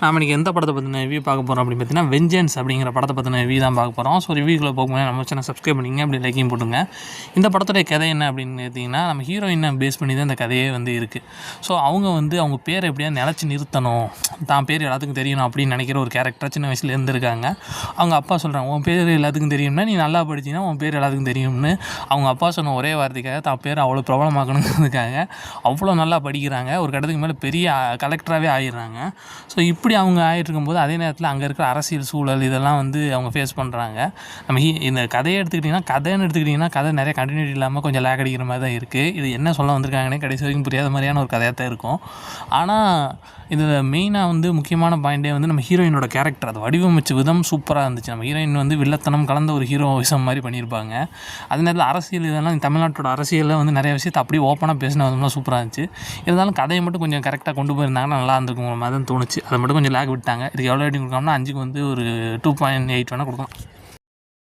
நாம் இன்றைக்கி எந்த படத்தை பற்றின ரிவ்யூ பார்க்க போகிறோம் அப்படின்னு பார்த்தீங்கன்னா வெஞ்சன்ஸ் அப்படிங்கிற படத்தை பற்றின ரிவ்யூ தான் பார்க்க போகிறோம். ஸோ ரிவ்யூக்குள்ளே போகும்போது நம்ம சேனல் சப்ஸ்கிரைப் பண்ணிங்க, அப்படி லைக்கையும் போட்டுங்க. இந்த படத்துடைய கதை என்ன அப்படின்னு பார்த்தீங்கன்னா, நம்ம ஹீரோயினை பேஸ் பண்ணி தான் இந்த கதையே இருக்குது. ஸோ அவங்க பேரை எப்படியா நிலச்சி நிறுத்தணும், தான் பேர் எல்லாத்துக்கும் தெரியணும் அப்படின்னு நினைக்கிற ஒரு கேரக்டர் சின்ன வயசுல இருந்திருக்காங்க. அவங்க அப்பா சொல்கிறாங்க, உன் பேர் எல்லாத்துக்கும் தெரியும்னா நீ நல்லா படிச்சின்னா உன் பேர் எல்லாத்துக்கும் தெரியும்னு. அவங்க அப்பா சொன்ன ஒரே வார்த்தைக்காக தான் பேர் அவ்வளோ பிரபலமாக்கணுங்கிறதுக்காக அவ்வளோ நல்லா படிக்கிறாங்க. ஒரு கட்டத்துக்கு மேலே பெரிய கலெக்டராகவே ஆகிடுறாங்க. ஸோ இப்படி அவங்க ஆகிட்டு இருக்கும்போது அதே நேரத்தில் அங்கே இருக்கிற அரசியல் சூழல் இதெல்லாம் அவங்க ஃபேஸ் பண்ணுறாங்க. நம்ம இந்த கதையை எடுத்துக்கிட்டிங்கன்னா கதை நிறைய கண்டினியூட்டி இல்லாமல் கொஞ்சம் லேக் அடிக்கிற மாதிரி தான் இருக்குது. இது என்ன சொல்ல வந்திருக்காங்கன்னே கடைசி வரைக்கும் புரியாத மாதிரியான ஒரு கதையாக தான் இருக்கும். ஆனால் இதில் மெயினாக முக்கியமான பாயிண்டே நம்ம ஹீரோயினோட கேரக்டர், அது வடிவமைச்ச விதம் சூப்பராக இருந்துச்சு. நம்ம ஹீரோயின் வில்லத்தனம் கலந்த ஒரு ஹீரோயிசம் மாதிரி பண்ணியிருப்பாங்க. அதே நேரத்தில் அரசியல் இதெல்லாம் தமிழ்நாட்டோட அரசியலில் நிறைய விஷயத்தை அப்படியே ஓப்பனாக பேசின விதம்லாம் சூப்பராக இருந்துச்சு. இருந்தாலும் கதையை மட்டும் கொஞ்சம் கரெக்டாக கொண்டு போயிருந்தாங்கன்னா நல்லா இருந்திருக்கும் மாதிரி தான் தோணுச்சு. அதை மட்டும் கொஞ்சம் லேக் விட்டாங்க. இதுக்கு எவ்வளோ ரேட்டிங் கொடுக்காமனா 5க்கு ஒரு 2.8 வேணால் கொடுக்கலாம்.